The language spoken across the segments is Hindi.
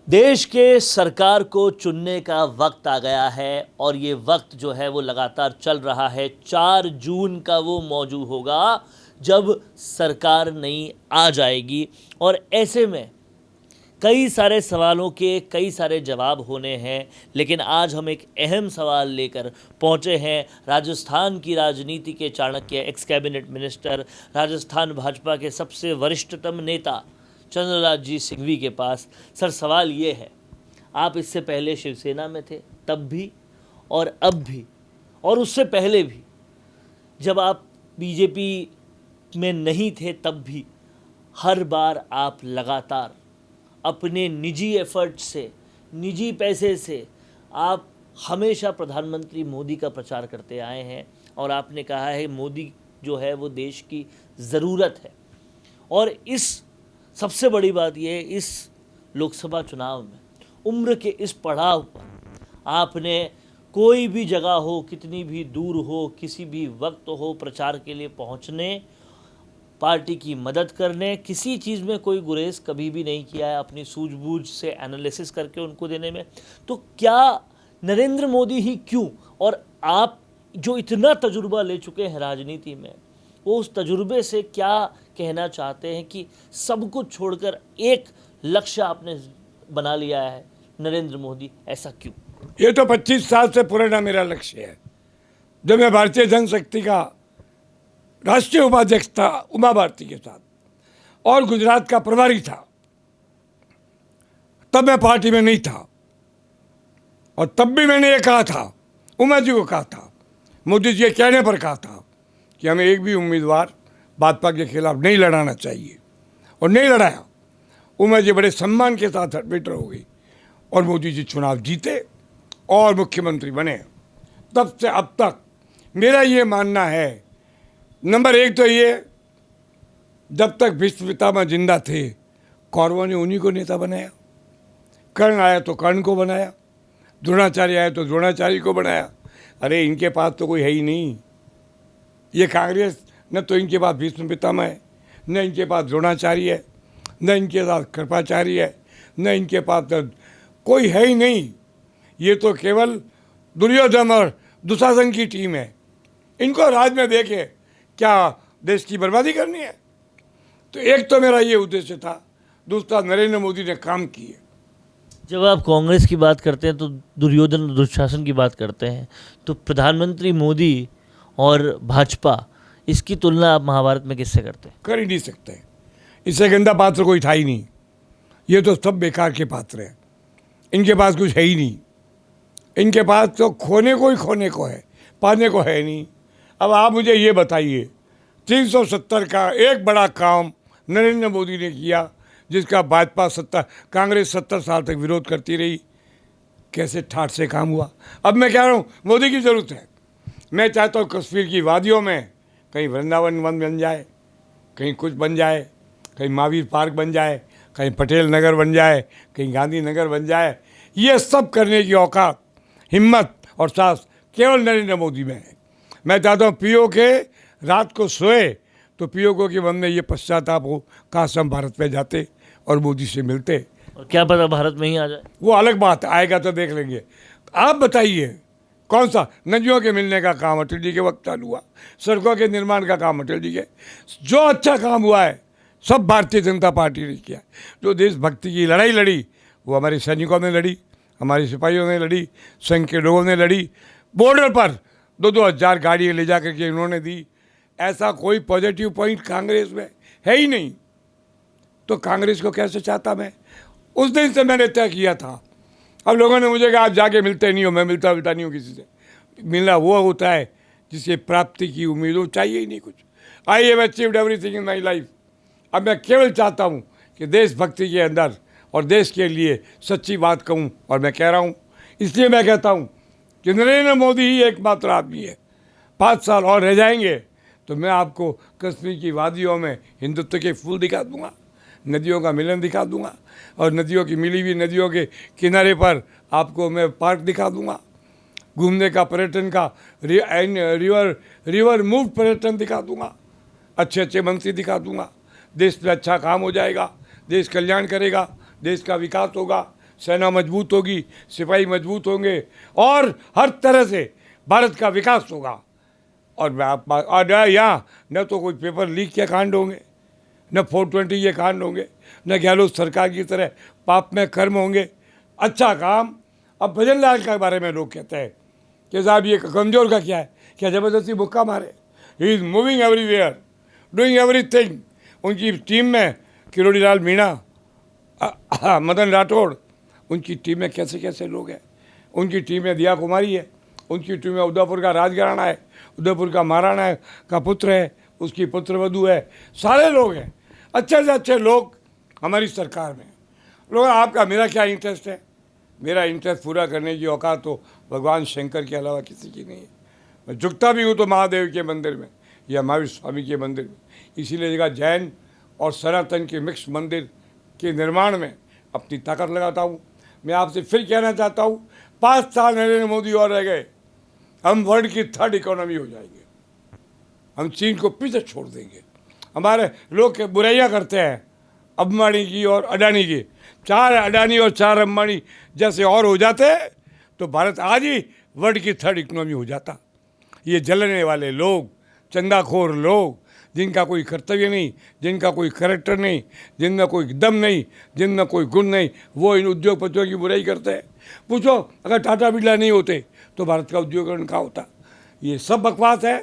देश के सरकार को चुनने का वक्त आ गया है और ये वक्त जो है वो लगातार चल रहा है। 4 जून का वो मौजू होगा जब सरकार नई आ जाएगी और ऐसे में कई सारे सवालों के कई सारे जवाब होने हैं। लेकिन आज हम एक अहम सवाल लेकर पहुंचे हैं राजस्थान की राजनीति के Chanakya, x cabinet minister, Rajasthan Bhajpa के सबसे वरिष्ठतम नेता चंद्रराज जी सिंघवी के पास। सर, सवाल ये है, आप इससे पहले शिवसेना में थे, तब भी और अब भी और उससे पहले भी, जब आप बीजेपी में नहीं थे तब भी, हर बार आप लगातार अपने निजी एफर्ट से, निजी पैसे से आप हमेशा प्रधानमंत्री मोदी का प्रचार करते आए हैं और आपने कहा है मोदी जो है वो देश की ज़रूरत है। और इस सबसे बड़ी बात यह, इस लोकसभा चुनाव में उम्र के इस पड़ाव पर आपने कोई भी जगह हो, कितनी भी दूर हो, किसी भी वक्त हो, प्रचार के लिए पहुंचने, पार्टी की मदद करने, किसी चीज़ में कोई गुरेज कभी भी नहीं किया है, अपनी सूझबूझ से एनालिसिस करके उनको देने में। तो क्या नरेंद्र मोदी ही क्यों, और आप जो इतना तजुर्बा ले चुके हैं राजनीति में, वो उस तजुर्बे से क्या कहना चाहते हैं कि सब कुछ छोड़कर एक लक्ष्य आपने बना लिया है, नरेंद्र मोदी, ऐसा क्यों? ये तो 25 साल से पुराना मेरा लक्ष्य है। जब मैं भारतीय जनशक्ति का राष्ट्रीय उपाध्यक्ष था उमा भारती के साथ और गुजरात का प्रभारी था, तब मैं पार्टी में नहीं था और तब भी मैंने ये कहा था, उमा जी को कहा था, मोदी जी के कहने पर कहा था कि हमें एक भी उम्मीदवार भाजपा के खिलाफ नहीं लड़ाना चाहिए, और नहीं लड़ाया। उमा जी बड़े सम्मान के साथ एडमिटर हो गई और मोदी जी चुनाव जीते और मुख्यमंत्री बने। तब से अब तक मेरा ये मानना है, नंबर एक तो ये, जब तक भीष्म पितामह जिंदा थे कौरवों ने उन्हीं को नेता बनाया, कर्ण आया तो कर्ण को बनाया, द्रोणाचार्य आया तो द्रोणाचार्य को बनाया। अरे इनके पास तो कोई है ही नहीं, ये कांग्रेस, न तो इनके पास भीष्म पितामह है, न इनके पास द्रोणाचार्य है, न इनके पास कृपाचार्य है, न इनके पास कोई है ही नहीं। ये तो केवल दुर्योधन और दुशासन की टीम है। इनको राज में देके क्या देश की बर्बादी करनी है? तो एक तो मेरा ये उद्देश्य था, दूसरा नरेंद्र मोदी ने काम किए। जब आप कांग्रेस की बात करते हैं तो दुर्योधन और दुशासन की बात करते हैं, तो प्रधानमंत्री मोदी और भाजपा, इसकी तुलना आप महाभारत में किससे करते हैं? कर ही नहीं सकते, इससे गंदा पात्र कोई था ही नहीं। ये तो सब बेकार के पात्र हैं, इनके पास कुछ है ही नहीं। इनके पास तो खोने को है, पाने को है नहीं। अब आप मुझे ये बताइए, 370 का एक बड़ा काम नरेंद्र मोदी ने किया, जिसका भाजपा कांग्रेस 70 साल तक विरोध करती रही, कैसे ठाठ से काम हुआ। अब मैं कह रहा हूँ मोदी की ज़रूरत है। मैं चाहता हूँ कश्मीर की वादियों में कहीं वृंदावन वन बन जाए, कहीं कुछ बन जाए, कहीं महावीर पार्क बन जाए, कहीं पटेल नगर बन जाए, कहीं गांधी नगर बन जाए। ये सब करने की औकात, हिम्मत और साहस केवल नरेंद्र मोदी में है। मैं चाहता हूँ पीओ के रात को सोए तो पीओ को कि मन में ये पश्चाताप हो, काश हम भारत में जाते और मोदी से मिलते। और क्या पता भारत में ही आ जाए, वो अलग बात, आएगा तो देख लेंगे। आप बताइए, कौन सा नदियों के मिलने का काम अटल जी के वक्त चालू हुआ, सड़कों के निर्माण का काम अटल जी के, जो अच्छा काम हुआ है सब भारतीय जनता पार्टी ने किया। जो देशभक्ति की लड़ाई लड़ी वो हमारे सैनिकों ने लड़ी, हमारे सिपाहियों ने लड़ी, संघ के लोगों ने लड़ी। बॉर्डर पर 2-2 हज़ार गाड़ियाँ ले जा करके इन्होंने दी। ऐसा कोई पॉजिटिव पॉइंट कांग्रेस में है ही नहीं। तो कांग्रेस को कैसे चाहता मैं? उस दिन से मैंने तय किया था। अब लोगों ने मुझे कहा आप जाके मिलते नहीं हो। मैं मिलता नहीं हूँ किसी से। मिलना वो होता है जिसे प्राप्ति की उम्मीद हो, चाहिए ही नहीं कुछ। I have achieved everything in my life. अब मैं केवल चाहता हूँ कि देशभक्ति के अंदर और देश के लिए सच्ची बात कहूँ, और मैं कह रहा हूँ। इसलिए मैं कहता हूँ कि नरेंद्र मोदी ही एकमात्र आदमी है। 5 साल और रह जाएंगे तो मैं आपको कश्मीर की वादियों में हिंदुत्व के फूल दिखा दूंगा, नदियों का मिलन दिखा दूंगा, और नदियों की मिली हुई नदियों के किनारे पर आपको मैं पार्क दिखा दूंगा, घूमने का, पर्यटन का, रिवर मूव पर्यटन दिखा दूंगा, अच्छे अच्छे मंत्री दिखा दूंगा। देश में अच्छा काम हो जाएगा, देश कल्याण करेगा, देश का विकास होगा, सेना मजबूत होगी, सिपाही मजबूत होंगे और हर तरह से भारत का विकास होगा। और यहाँ न तो कोई पेपर लीक के कांड होंगे, न 420 के कांड होंगे, न गहलोत सरकार की तरह पाप में कर्म होंगे। अच्छा काम। अब भजन लाल के बारे में लोग कहते हैं कि साहब ये कमज़ोर का क्या है, क्या ज़बरदस्ती मुक्का मारे। He is moving everywhere, doing everything. उनकी टीम में किरोड़ी लाल मीणा, मदन राठौड़, उनकी टीम में कैसे कैसे लोग हैं। उनकी टीम में दिया कुमारी है, उनकी टीम में उदयपुर का राजघराना है, उदयपुर का महाराणा का पुत्र है, उसकी पुत्रवधू है, सारे लोग हैं, अच्छे से अच्छे लोग हमारी सरकार में। लोग आपका मेरा क्या इंटरेस्ट है? मेरा इंटरेस्ट पूरा करने की औकात तो भगवान शंकर के अलावा किसी की नहीं है। मैं झुकता भी हूँ तो महादेव के मंदिर में या महावीर स्वामी के मंदिर में। इसीलिए जगह जैन और सनातन के मिक्स मंदिर के निर्माण में अपनी ताकत लगाता हूँ। मैं आपसे फिर कहना चाहता हूँ, 5 साल नरेंद्र मोदी और रह गए, हम वर्ल्ड की 3rd इकोनॉमी हो जाएंगे। हम चीन को पीछे छोड़ देंगे। हमारे लोग बुराइयाँ करते हैं अंबानी की और अडानी की। 4 अडानी और 4 अंबानी जैसे और हो जाते तो भारत आज ही वर्ल्ड की 3rd इकोनॉमी हो जाता। ये जलने वाले लोग, चंदाखोर लोग, जिनका कोई कर्तव्य नहीं, जिनका कोई करैक्टर नहीं, जिनमें कोई दम नहीं, जिनमें कोई गुण नहीं, वो इन उद्योगपतियों की बुराई करते हैं। पूछो, अगर टाटा बिरला नहीं होते तो भारत का उद्योगीकरण कहाँ होता? ये सब बकवास है,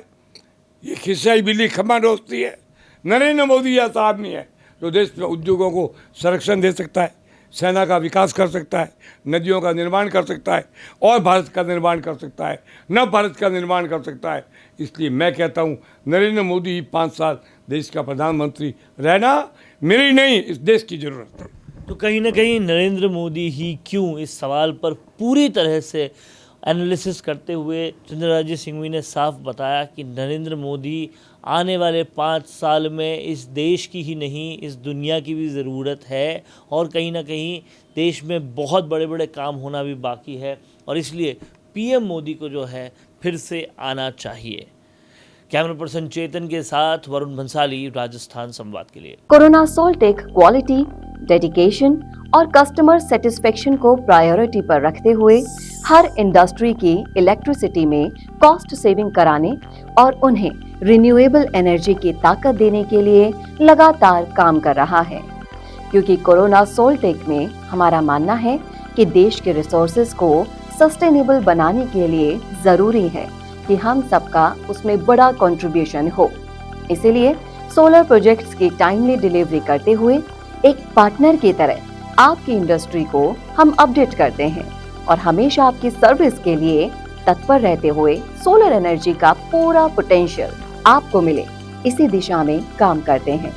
ये खिस्साई बिल्ली खम्मा डोसती है। नरेंद्र मोदी ऐसा आदमी है जो देश में उद्योगों को संरक्षण दे सकता है, सेना का विकास कर सकता है, नदियों का निर्माण कर सकता है और भारत का निर्माण कर सकता है, न भारत का निर्माण कर सकता है। इसलिए मैं कहता हूँ नरेंद्र मोदी ही 5 साल देश का प्रधानमंत्री रहना मेरी नहीं, इस देश की ज़रूरत है। तो कहीं ना कहीं नरेंद्र मोदी ही क्यों, इस सवाल पर पूरी तरह से एनालिसिस करते हुए चंद्रराज्य सिंघवी ने साफ बताया कि नरेंद्र मोदी आने वाले 5 साल में इस देश की ही नहीं, इस दुनिया की भी ज़रूरत है और कहीं ना कहीं देश में बहुत बड़े बड़े काम होना भी बाकी है और इसलिए पीएम मोदी को जो है फिर से आना चाहिए। कैमरा पर्सन चेतन के साथ वरुण भंसाली, राजस्थान संवाद के लिए। कोरोना सोल्टेक क्वालिटी, डेडिकेशन और कस्टमर सेटिस्फेक्शन को प्रायोरिटी पर रखते हुए हर इंडस्ट्री की इलेक्ट्रिसिटी में कॉस्ट सेविंग कराने और उन्हें रिन्यूएबल एनर्जी की ताकत देने के लिए लगातार काम कर रहा है। क्योंकि कोरोना सोल्टेक में हमारा मानना है कि देश के रिसोर्सेज को सस्टेनेबल बनाने के लिए जरूरी है कि हम सबका उसमें बड़ा कंट्रीब्यूशन हो। इसीलिए सोलर प्रोजेक्ट्स की टाइमली डिलीवरी करते हुए एक पार्टनर की तरह आपकी इंडस्ट्री को हम अपडेट करते हैं और हमेशा आपकी सर्विस के लिए तत्पर रहते हुए सोलर एनर्जी का पूरा पोटेंशियल आपको मिले, इसी दिशा में काम करते हैं।